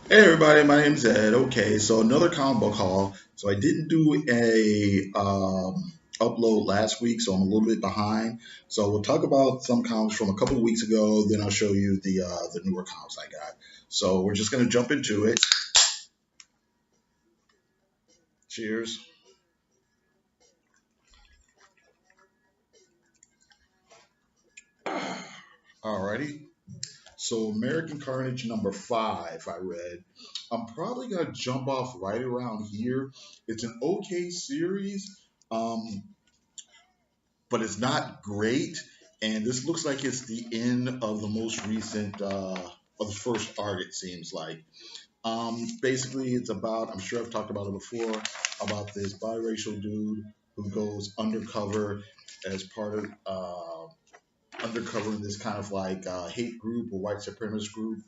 Hey everybody, my name's Ed. Okay, so another comic book haul. So I didn't do a upload last week, so I'm a little bit behind. So we'll talk about some comics from a couple of weeks ago. Then I'll show you the newer comics I got. So we're just gonna jump into it. Cheers. Alrighty. So American Carnage number 5, I read. I'm probably gonna jump off right around here. It's an okay series. Um, but it's not great. And this looks like it's the end of the most recent, of the first arc, it seems like. Basically, it's about, I'm sure I've talked about it before, about this biracial dude who goes undercover as part of, undercover in this kind of like hate group or white supremacist group.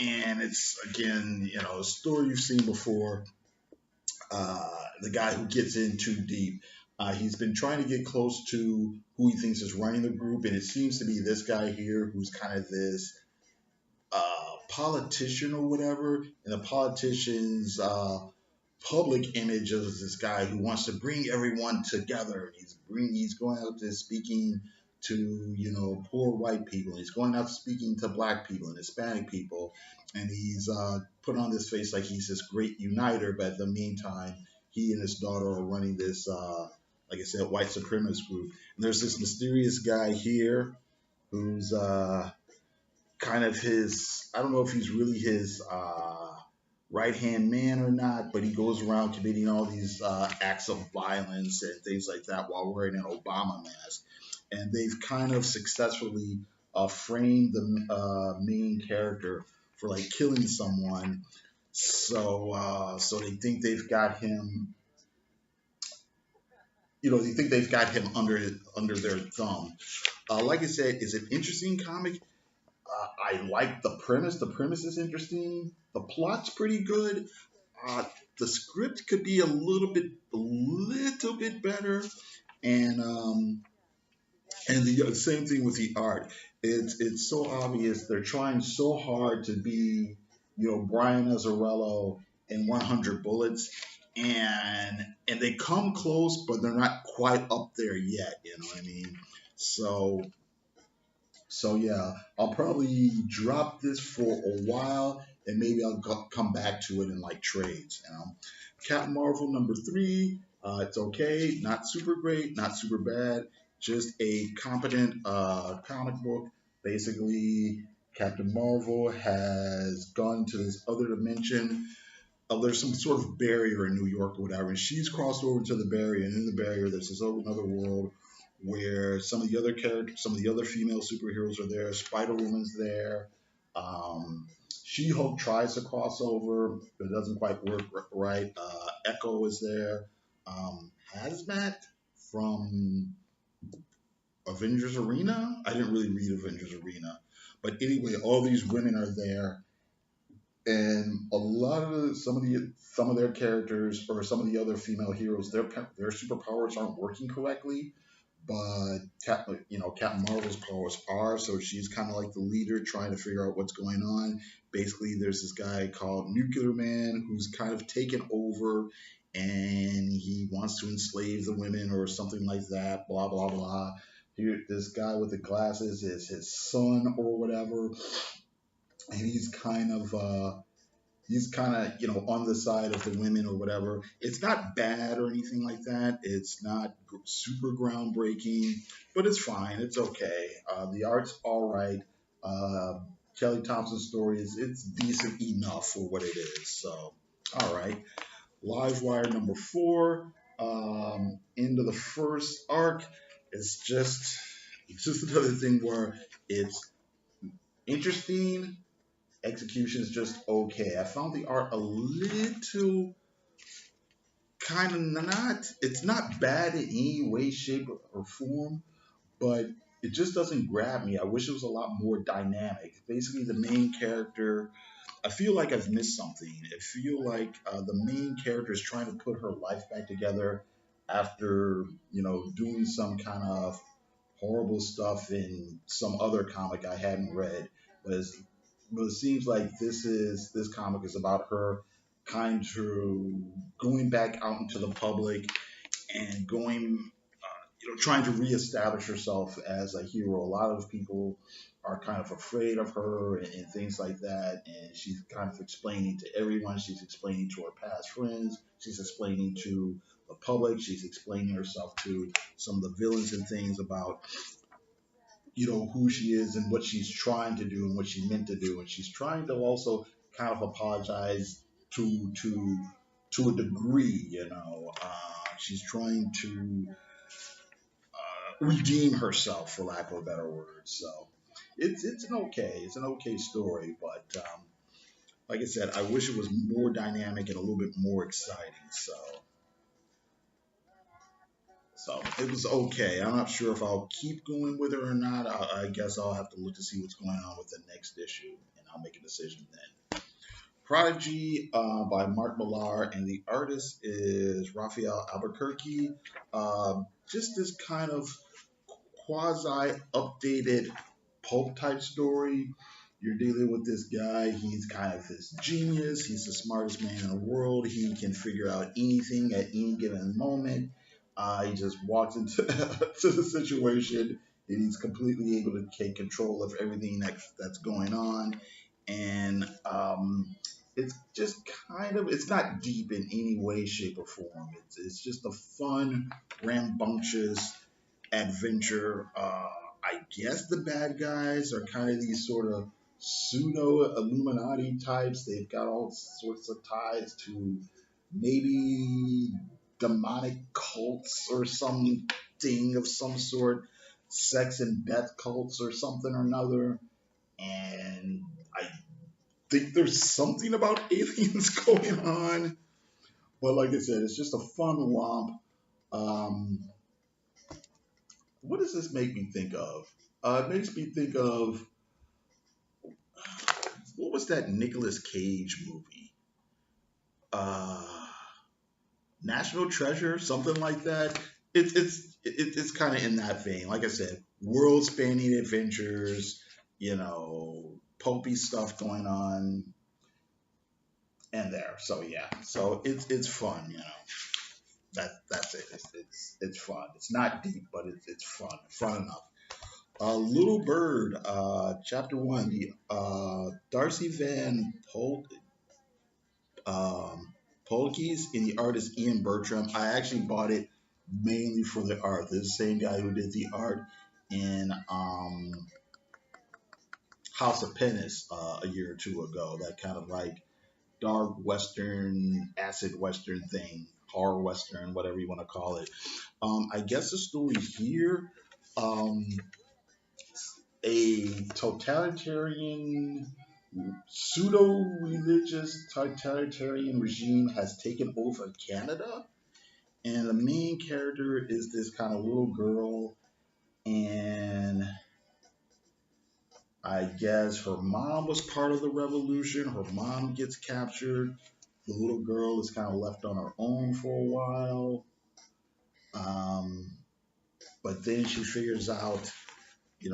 And it's, again, a story you've seen before. The guy who gets in too deep. He's been trying to get close to who he thinks is running the group, and it seems to be this guy here who's kind of this politician or whatever. And the politician's public image is this guy who wants to bring everyone together. He's going out to speaking to poor white people. He's going out speaking to black people and Hispanic people, and he's put on this face like he's this great uniter. But at the meantime, he and his daughter are running this, like I said, white supremacist group. And there's this mysterious guy here who's kind of his. I don't know if he's really his. Right hand man or not, but he goes around committing all these acts of violence and things like that while wearing an Obama mask. And they've kind of successfully framed the main character for like killing someone. So they think they've got him. They think they've got him under their thumb. Like I said, it's an interesting comic. I like the premise. The premise is interesting. The plot's pretty good. Uh, the script could be a little bit better, and the same thing with the art. It's so obvious they're trying so hard to be, Brian Azzarello in 100 Bullets, and they come close, but they're not quite up there yet. You know what I mean? So so yeah, I'll probably drop this for a while, and maybe I'll come back to it in like trades. Captain Marvel number 3. It's okay, not super great, not super bad, just a competent comic book. Basically, Captain Marvel has gone to this other dimension. There's some sort of barrier in New York or whatever, and she's crossed over to the barrier, and in the barrier, there's this another world where some of the other characters, some of the other female superheroes are there. Spider Woman's there. Um, She Hulk tries to cross over, but it doesn't quite work right. Echo is there. Hazmat from Avengers Arena. I didn't really read Avengers Arena, but anyway, all these women are there, and a lot of some of their characters or some of the other female heroes, their superpowers aren't working correctly, but Captain Marvel's powers are. So she's kind of like the leader, trying to figure out what's going on. Basically, there's this guy called Nuclear Man who's kind of taken over, and he wants to enslave the women or something like that. Blah blah blah. Here, this guy with the glasses is his son or whatever, and he's kind of on the side of the women or whatever. It's not bad or anything like that. It's not super groundbreaking, but it's fine. It's okay. The art's all right. Uh, Kelly Thompson's story is it's decent enough for what it is. So all right. Livewire number 4. End of the first arc. It's just another thing where it's interesting, execution is just okay. I found the art a little kind of not, it's not bad in any way, shape, or form, but it just doesn't grab me. I wish it was a lot more dynamic. Basically, the main character, I feel like I've missed something. I feel like the main character is trying to put her life back together after, doing some kind of horrible stuff in some other comic I hadn't read. But but it seems like this comic is about her kind of going back out into the public and going, trying to reestablish herself as a hero. A lot of people are kind of afraid of her and things like that, and she's kind of explaining to everyone. She's explaining to her past friends. She's explaining to the public. She's explaining herself to some of the villains and things about who she is and what she's trying to do and what she meant to do, and she's trying to also kind of apologize to a degree. She's trying to redeem herself, for lack of a better word. So it's an okay story, but like I said, I wish it was more dynamic and a little bit more exciting. So it was okay. I'm not sure if I'll keep going with it or not. I guess I'll have to look to see what's going on with the next issue, and I'll make a decision then. Prodigy by Mark Millar, and the artist is Raphael Albuquerque. Just this kind of quasi updated pulp type story. You're dealing with this guy. He's kind of this genius. He's the smartest man in the world. He can figure out anything at any given moment. He just walks into to the situation, and he's completely able to take control of everything that's going on. And it's just it's not deep in any way, shape, or form. It's just a fun, rambunctious adventure. I guess the bad guys are kind of these sort of pseudo Illuminati types. They've got all sorts of ties to maybe demonic cults or something of some sort, sex and death cults or something or another. And I think there's something about aliens going on. But like I said, it's just a fun romp. Um, what does this make me think of? It makes me think of, what was that Nicolas Cage movie? Uh, National Treasure, something like that. It's kind of in that vein. Like I said, world spanning adventures, pulpy stuff going on, and there. So yeah, so it's fun. That's it. It's fun. It's not deep, but it's fun enough. Little Bird, Chapter One, the Darcy Van Polkes and the artist Ian Bertram. I actually bought it mainly for the art. This is the same guy who did the art in House of Penance a year or two ago. That kind of like dark western, acid western thing, horror western, whatever you want to call it. I guess the story here, um, a totalitarian, pseudo-religious totalitarian regime has taken over Canada, and the main character is this kind of little girl, and I guess her mom was part of the revolution. Her mom gets captured. The little girl is kind of left on her own for a while. Um, but then she figures out,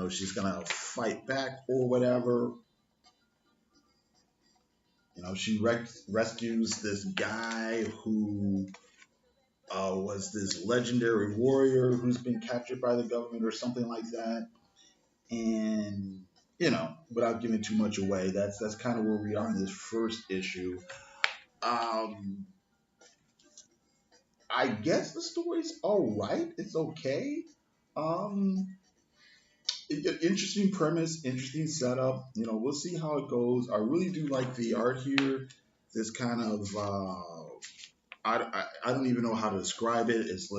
she's gonna fight back or whatever. She rescues this guy who was this legendary warrior who's been captured by the government or something like that. And without giving too much away, that's kind of where we are in this first issue. Um, I guess the story's all right. It's okay. Um, Interesting premise, interesting setup. We'll see how it goes. I really do like the art here. This kind of I don't even know how to describe it. It's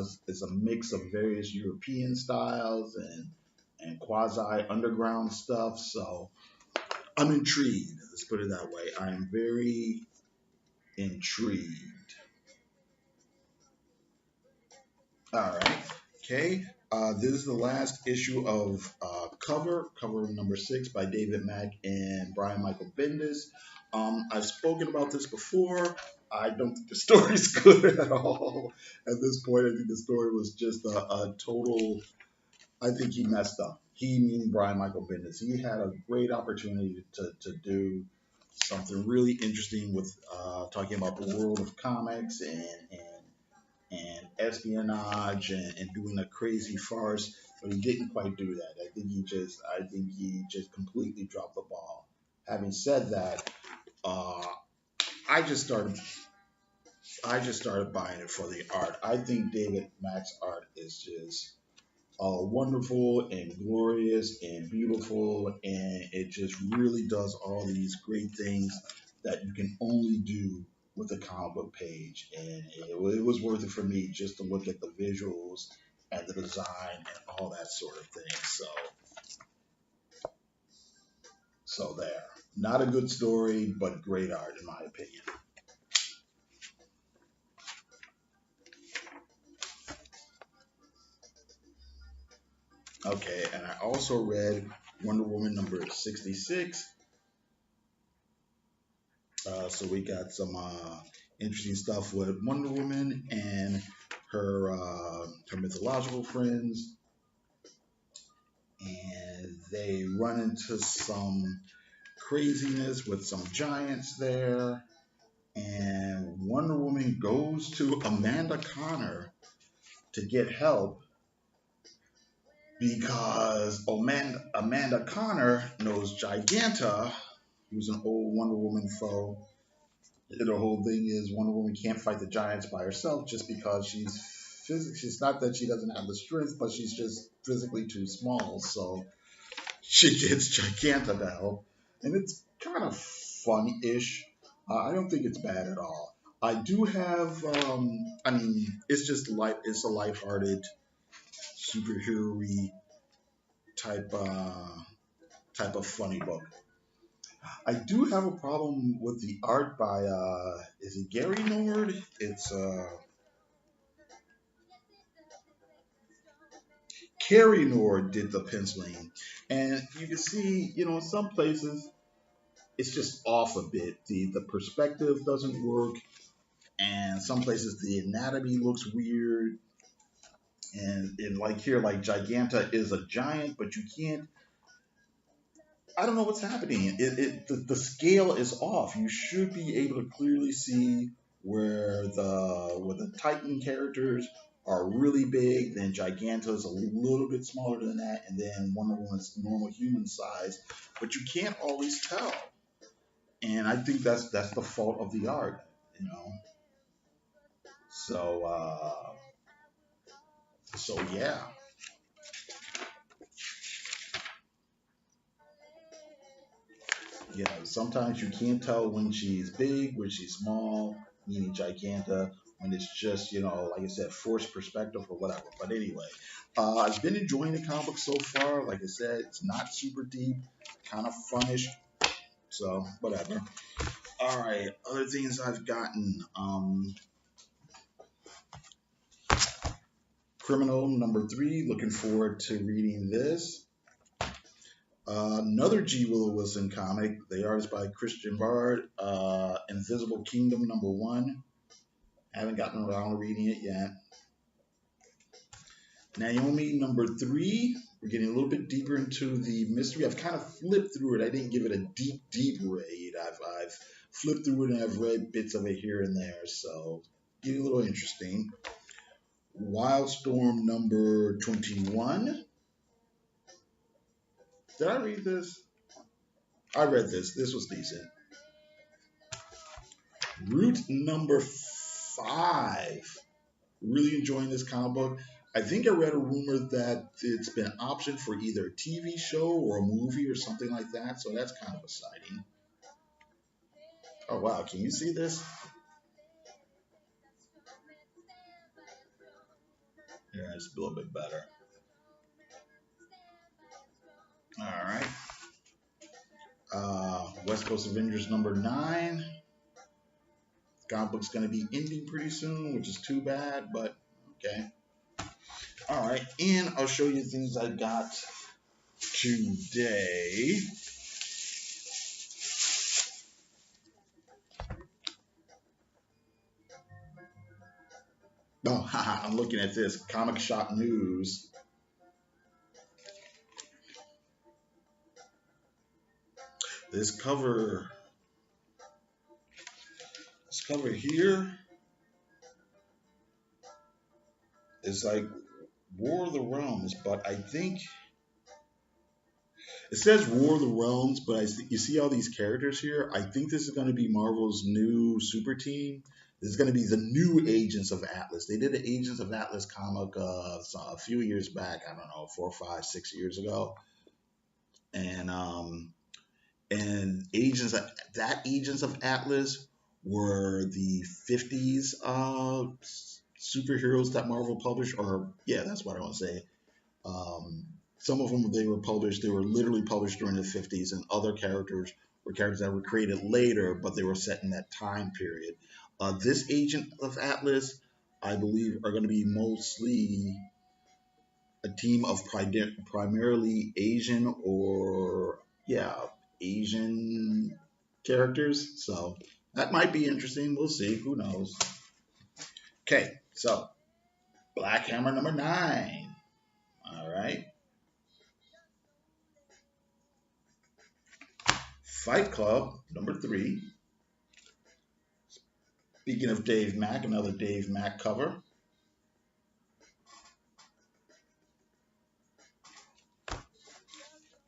a mix of various European styles and quasi underground stuff. So I'm intrigued. Let's put it that way. I'm very intrigued. All right. Okay. This is the last issue of cover number 6 by David Mack and Brian Michael Bendis. I've spoken about this before. I don't think the story's good at all. At this point, I think the story was just a total. I think he messed up. he, meaning Brian Michael Bendis, he had a great opportunity to do something really interesting with talking about the world of comics and espionage and doing a crazy farce, but he didn't quite do that. I think he just completely dropped the ball. Having said that, uh, I just started buying it for the art. I think David Mack's art is just wonderful and glorious and beautiful, and it just really does all these great things that you can only do with a comic book page. And it was worth it for me just to look at the visuals and the design and all that sort of thing. So there. Not a good story, but great art in my opinion. Okay, and I also read Wonder Woman number 66. So we got some interesting stuff with Wonder Woman and her mythological friends, and they run into some craziness with some giants there. And Wonder Woman goes to Amanda Connor to get help because Amanda Connor knows Giganta, who's an old Wonder Woman foe. The whole thing is Wonder Woman can't fight the giants by herself just because she's not that she doesn't have the strength, but she's just physically too small. So she gets Giganta to help, and it's kind of funny-ish. I don't think it's bad at all. I do have, I mean, it's just light. It's a lighthearted superhero type type of funny book. I do have a problem with the art by is it Gary Nord? It's Carrie Nord did the penciling, and you can see, in some places it's just off a bit. The perspective doesn't work, and some places the anatomy looks weird. And like here, like Giganta is a giant, but you can't. I don't know what's happening. The scale is off. You should be able to clearly see where the Titan characters are really big, then Giganta is a little bit smaller than that, and then Wonder Woman's normal human size. But you can't always tell, and I think that's the fault of the art, you know. So yeah, sometimes you can't tell when she's big, when she's small, meaning Giganta, when it's just, like I said, forced perspective or whatever. But anyway, I've been enjoying the comic book so far. Like I said, it's not super deep, kind of funnish. So whatever. All right, other things I've gotten. Criminal number 3. Looking forward to reading this. Another G. Willow Wilson comic. The art is by Christian Bard. Invisible Kingdom number 1. Haven't gotten around to reading it yet. Naomi number 3. We're getting a little bit deeper into the mystery. I've kind of flipped through it. I didn't give it a deep read. I've flipped through it and I've read bits of it here and there. So getting a little interesting. Wildstorm number 21. Did I read this? I read this. This was decent. Root number 5. Really enjoying this comic book. I think I read a rumor that it's been optioned for either a TV show or a movie or something like that, so that's kind of exciting. Oh wow, can you see this? Yeah, it's a little bit better. All right. West Coast Avengers number 9. Comic book's going to be ending pretty soon, which is too bad, but okay. All right, and I'll show you things I got today. Oh, haha, I'm looking at this Comic Shop News. this cover, here is like War of the Realms, but I think it says War of the Realms, but you see all these characters here. I think this is going to be Marvel's new super team. This is going to be the new Agents of Atlas. They did an Agents of Atlas comic a few years back. I don't know, 4, 5, 6 years ago, and Agents of Atlas were the 50s superheroes that Marvel published, or yeah, that's what I want to say. Um, some of them they were literally published during the 50s, and other characters were characters that were created later, but they were set in that time period. This Agent of Atlas, I believe, are going to be mostly a team of primarily Asian or yeah, Asian characters. So that might be interesting. We'll see. Who knows? Okay, so Black Hammer number 9. All right. Fight Club number 3. Speaking of Dave Mack, another Dave Mack cover.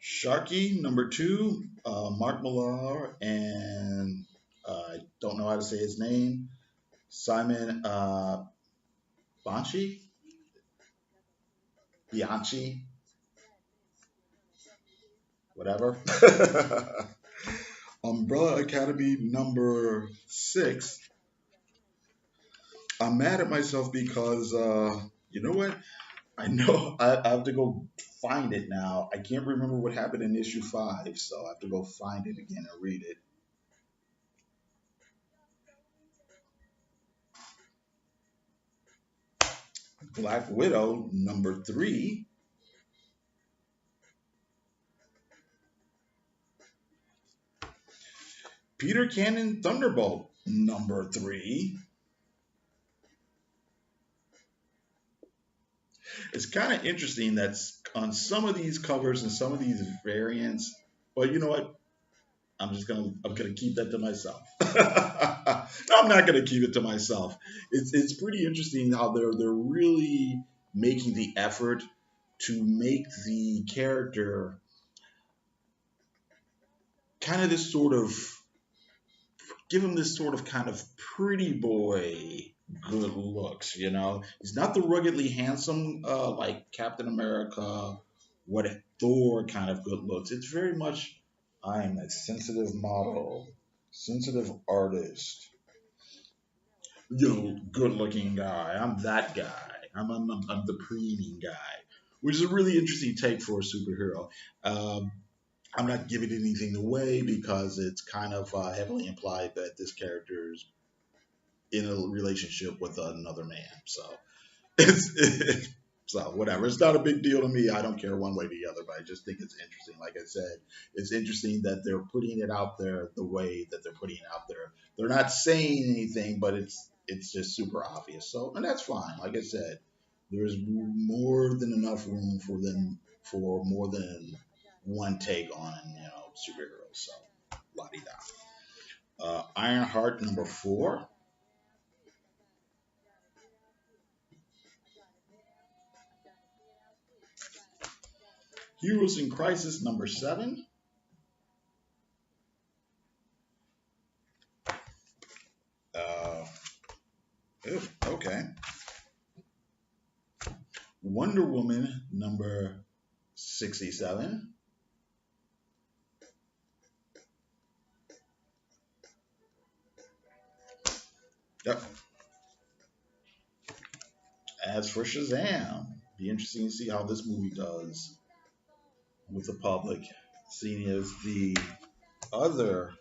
Sharky number 2. Mark Millar and I don't know how to say his name. Simon Bianchi, Bianchi, whatever. Umbrella Academy number 6. I'm mad at myself because you know what? I know I have to go find it now. I can't remember what happened in issue 5, so I have to go find it again and read it. Black Widow number 3. Peter Cannon Thunderbolt number 3. It's kind of interesting that on some of these covers and some of these variants, well, you know what? I'm gonna keep that to myself. No, I'm not gonna keep it to myself. It's pretty interesting how they're really making the effort to make the character kind of this sort of give him this sort of kind of pretty boy good looks. He's not the ruggedly handsome like Captain America, what Thor kind of good looks. It's very much I am a sensitive model, sensitive artist, good looking guy. I'm that guy. I'm the preening guy, which is a really interesting take for a superhero. Um, I'm not giving anything away because it's kind of heavily implied that this character's in a relationship with another man. So it's so whatever. It's not a big deal to me. I don't care one way or the other, but I just think it's interesting. Like I said, it's interesting that they're putting it out there the way that they're putting it out there. They're not saying anything, but it's just super obvious. So and that's fine. Like I said, there's more than enough room for them for more than one take on superheroes. So la di da. Ironheart number 4. Heroes in Crisis number 7. Uh, okay. Wonder Woman number 67. Yep. As for Shazam, be interesting to see how this movie does with the public, seeing as the other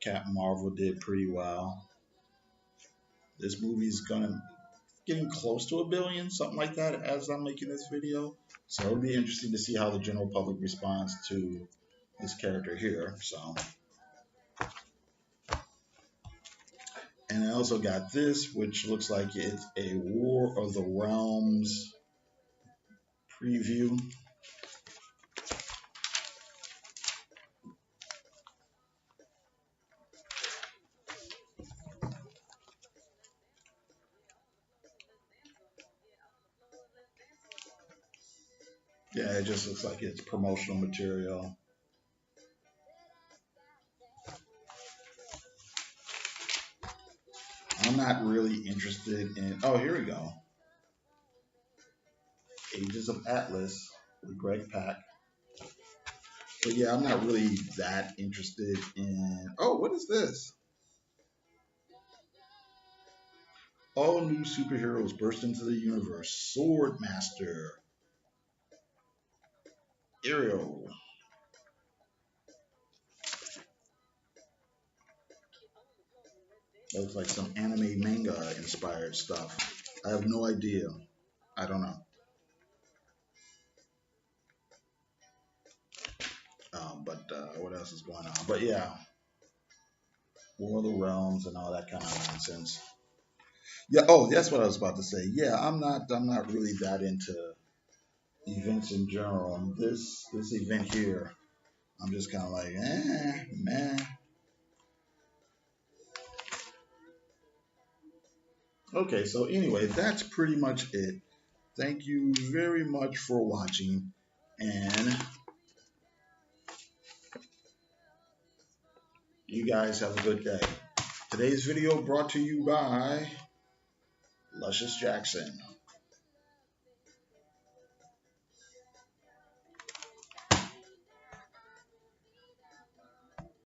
Captain Marvel did pretty well. This movie's gonna getting close to a billion, something like that, as I'm making this video. So it'll be interesting to see how the general public responds to this character here. So, and I also got this, which looks like it's a War of the Realms preview. Yeah, it just looks like it's promotional material. I'm not really interested in. Oh, here we go. Ages of Atlas with Greg Pak. But yeah, I'm not really that interested in. Oh, what is this? All new superheroes burst into the universe. Swordmaster, Ariel. Looks like some anime manga inspired stuff. I have no idea. I don't know. But what else is going on? But yeah, War of the Realms and all that kind of nonsense. Yeah. Oh, that's what I was about to say. Yeah, I'm not. I'm not really that into events in general. And this event here, I'm just kind of like, man. Okay. So anyway, that's pretty much it. Thank you very much for watching, and you guys have a good day. Today's video brought to you by Luscious Jackson.